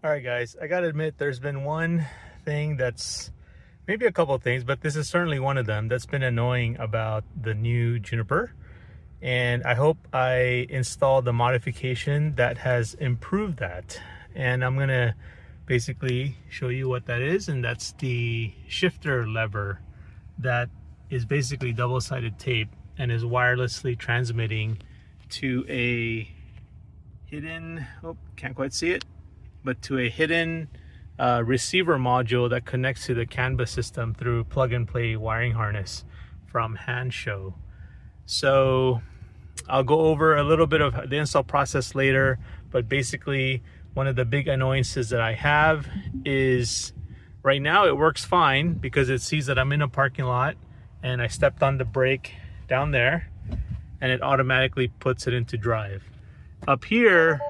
All right, guys, I gotta admit there's been one thing that's maybe a couple of things, but this is certainly one of them that's been annoying about the new Juniper. And I hope I installed the modification that has improved that. And I'm gonna basically show you what that is, and that's the shifter lever that is basically double-sided tape and is wirelessly transmitting to a hidden, oh, can't quite see it, but to a hidden receiver module that connects to the CAN bus system through plug-and-play wiring harness from Hanshow. So I'll go over a little bit of the install process later, but basically one of the big annoyances that I have is right now it works fine because it sees that I'm in a parking lot and I stepped on the brake down there and it automatically puts it into drive. Up here,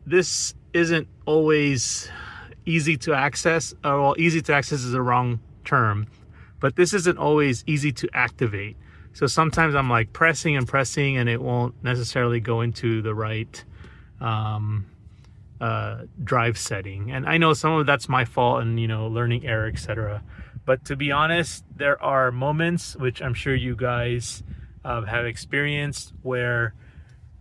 this isn't always easy to access. Well, easy to access is the wrong term, but this isn't always easy to activate. So sometimes I'm like pressing and pressing and it won't necessarily go into the right drive setting. And I know some of that's my fault and, you know, learning error, etc. But to be honest, there are moments, which I'm sure you guys have experienced, where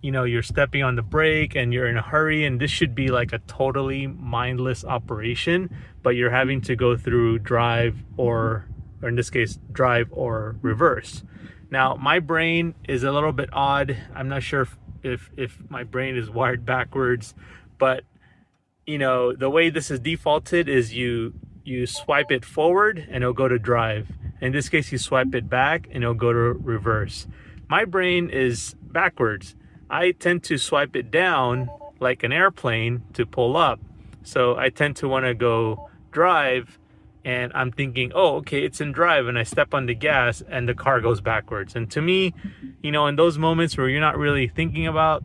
you know you're stepping on the brake and you're in a hurry, and this should be like a totally mindless operation, but you're having to go through drive or in this case drive or reverse. Now my brain is a little bit odd. I'm not sure if my brain is wired backwards, but you know the way this is defaulted is you swipe it forward and it'll go to drive. In this case you swipe it back and it'll go to reverse. My brain is backwards. I tend to swipe it down like an airplane to pull up. So I tend to want to go drive and I'm thinking, oh, okay, it's in drive, and I step on the gas and the car goes backwards. And to me, you know, in those moments where you're not really thinking about,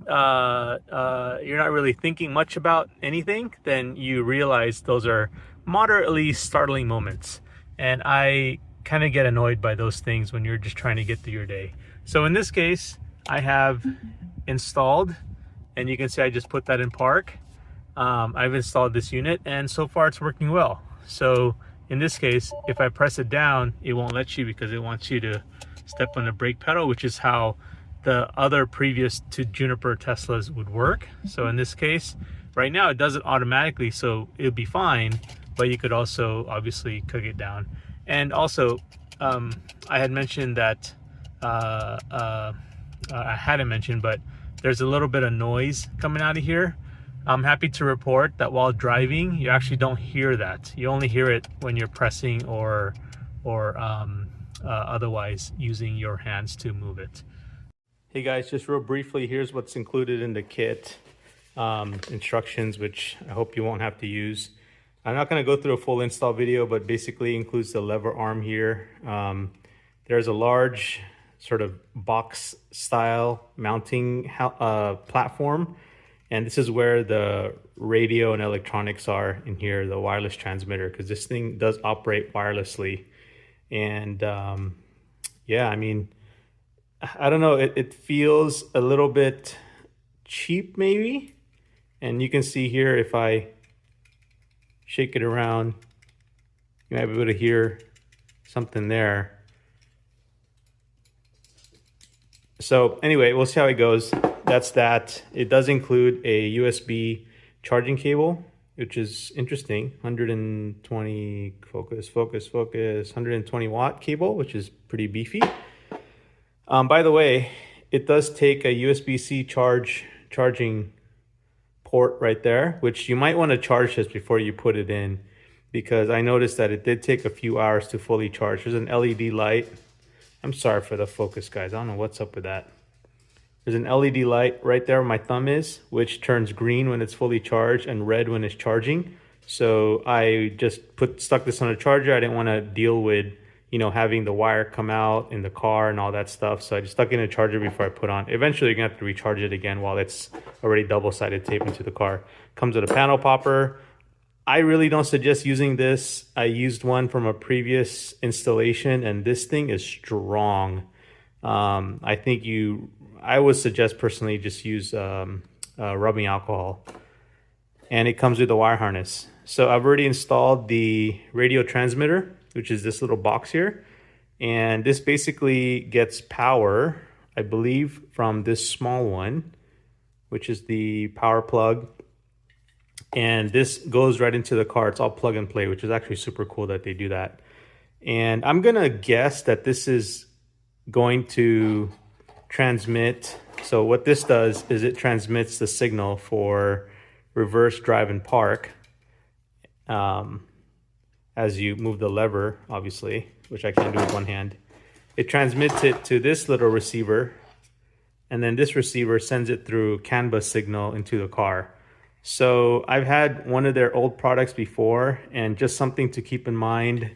you're not really thinking much about anything, then you realize those are moderately startling moments. And I kind of get annoyed by those things when you're just trying to get through your day. So in this case, I have installed, and you can see I just put that in park. I've installed this unit and so far it's working well. So in this case, if I press it down, it won't let you because it wants you to step on the brake pedal, which is how the other previous to Juniper Teslas would work. So in this case, right now it does it automatically, so it'll be fine, but you could also obviously cook it down. And also, I had mentioned that I hadn't mentioned, but there's a little bit of noise coming out of here. I'm happy to report that while driving, you actually don't hear that. You only hear it when you're pressing or otherwise using your hands to move it. Hey guys, just real briefly, here's what's included in the kit instructions, which I hope you won't have to use. I'm not going to go through a full install video, but basically includes the lever arm here. There's a large sort of box style mounting platform, and this is where the radio and electronics are in here, the wireless transmitter, because this thing does operate wirelessly. And yeah, I mean, I don't know, it feels a little bit cheap maybe. And you can see here, if I shake it around, you might be able to hear something there. So anyway, we'll see how it goes. That's that. It does include a USB charging cable, which is interesting. 120 focus 120 watt cable, which is pretty beefy. By the way, it does take a USB-C charging port right there, which you might want to charge this before you put it in, because I noticed that it did take a few hours to fully charge. There's an LED light. I'm sorry for the focus, guys. I don't know what's up with that. There's an LED light right there where my thumb is, which turns green when it's fully charged and red when it's charging. So I just stuck this on a charger. I didn't want to deal with, you know, having the wire come out in the car and all that stuff. So I just stuck it in a charger before I put on. Eventually you're gonna have to recharge it again while it's already double-sided tape into the car. Comes with a panel popper. I really don't suggest using this. I used one from a previous installation and this thing is strong. I would suggest personally just use rubbing alcohol. and it comes with a wire harness. So I've already installed the radio transmitter, which is this little box here. And this basically gets power, I believe, from this small one, which is the power plug. And this goes right into the car. It's all plug and play, which is actually super cool that they do that. And I'm gonna guess that this is going to transmit. So what this does is it transmits the signal for reverse, drive, and park as you move the lever, obviously, which I can't do with one hand. It transmits it to this little receiver, and then this receiver sends it through CAN bus signal into the car. So I've had one of their old products before, and just something to keep in mind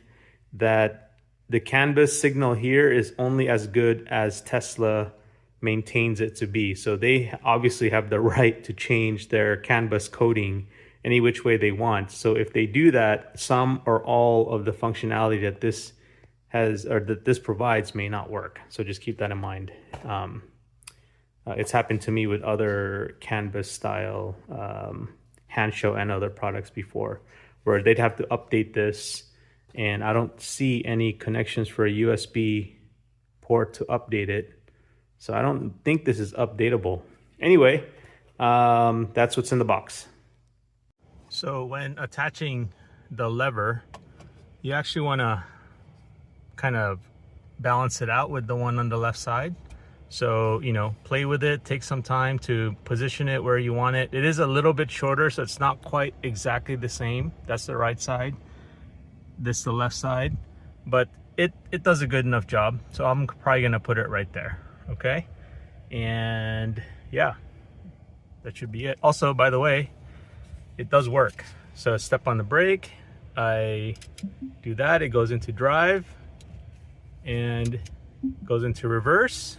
that the CAN bus signal here is only as good as Tesla maintains it to be. So they obviously have the right to change their CAN bus coding any which way they want. So if they do that, some or all of the functionality that this has or that this provides may not work. So just keep that in mind. It's happened to me with other CAN bus style hand show and other products before, where they'd have to update this, and I don't see any connections for a USB port to update it. So I don't think this is updatable. Anyway, that's what's in the box. So when attaching the lever, you actually want to kind of balance it out with the one on the left side. So, you know, play with it, take some time to position it where you want it. It is a little bit shorter, so it's not quite exactly the same. That's the right side, this is the left side, but it does a good enough job. So I'm probably gonna put it right there, okay? And yeah, that should be it. Also, by the way, it does work. So step on the brake, I do that, it goes into drive and goes into reverse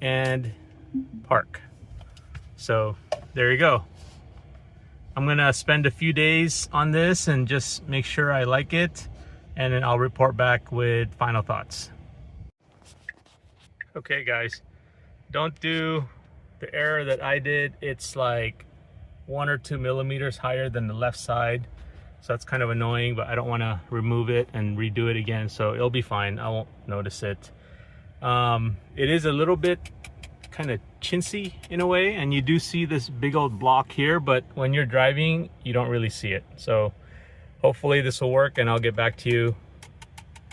and park. So there you go. I'm gonna spend a few days on this and just make sure I like it, and then I'll report back with final thoughts. Okay guys, don't do the error that I did. It's like 1 or 2 millimeters higher than the left side, so that's kind of annoying, but I don't want to remove it and redo it again, so it'll be fine. I won't notice it. It is a little bit kind of chintzy in a way, and you do see this big old block here, but when you're driving you don't really see it. So hopefully this will work, and I'll get back to you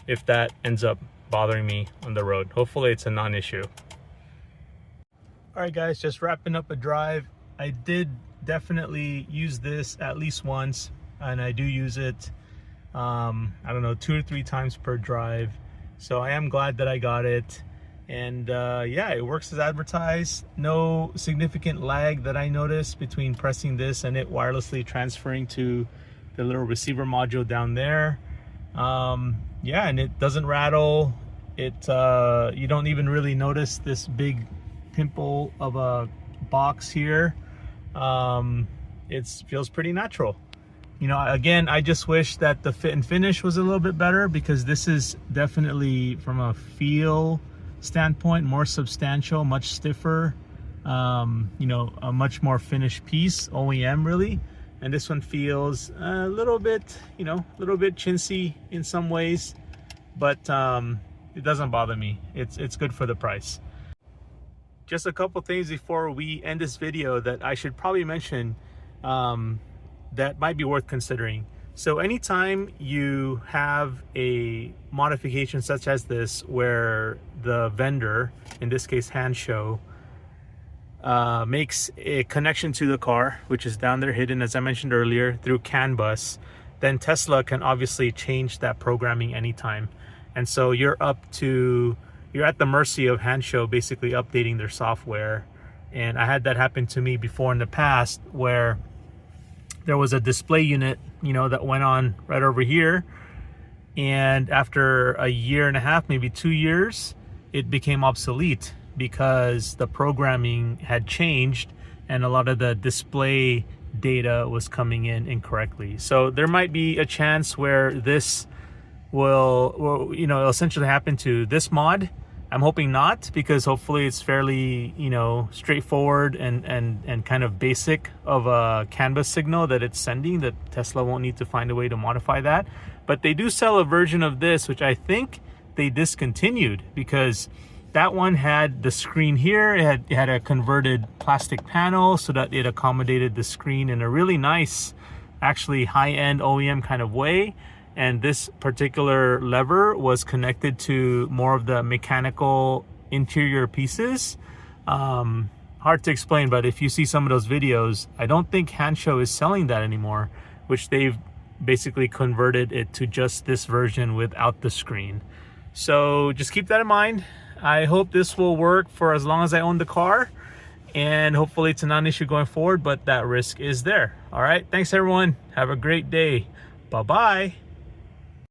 if that ends up bothering me on the road. Hopefully it's a non-issue. All right guys, just wrapping up a drive. I did definitely use this at least once, and I do use it I don't know, 2 or 3 times per drive. So I am glad that I got it, and yeah, it works as advertised. No significant lag that I noticed between pressing this and it wirelessly transferring to the little receiver module down there. Yeah, and it doesn't rattle. It you don't even really notice this big pimple of a box here. It feels pretty natural. You know, again, I just wish that the fit and finish was a little bit better, because this is definitely, from a feel standpoint, more substantial, much stiffer, you know, a much more finished piece, OEM really. And this one feels a little bit, you know, a little bit chintzy in some ways, but it doesn't bother me. It's good for the price. Just a couple things before we end this video that I should probably mention that might be worth considering. So anytime you have a modification such as this, where the vendor, in this case Hand Show, makes a connection to the car, which is down there hidden, as I mentioned earlier, through CAN bus, then Tesla can obviously change that programming anytime. And so you're at the mercy of Hand Show basically updating their software. And I had that happen to me before in the past, where there was a display unit, you know, that went on right over here, and after a year and a half, maybe 2 years, it became obsolete because the programming had changed and a lot of the display data was coming in incorrectly. So there might be a chance where this will you know, essentially happen to this mod, I'm hoping not, because hopefully it's fairly, you know, straightforward and kind of basic of a CAN bus signal that it's sending, that Tesla won't need to find a way to modify that. But they do sell a version of this, which I think they discontinued, because that one had the screen here. It had a converted plastic panel so that it accommodated the screen in a really nice, actually high-end OEM kind of way. And this particular lever was connected to more of the mechanical interior pieces. Hard to explain, but if you see some of those videos, I don't think Hansho is selling that anymore, which they've basically converted it to just this version without the screen. So just keep that in mind. I hope this will work for as long as I own the car, and hopefully it's a non-issue going forward, but that risk is there. All right, thanks everyone. Have a great day. Bye-bye.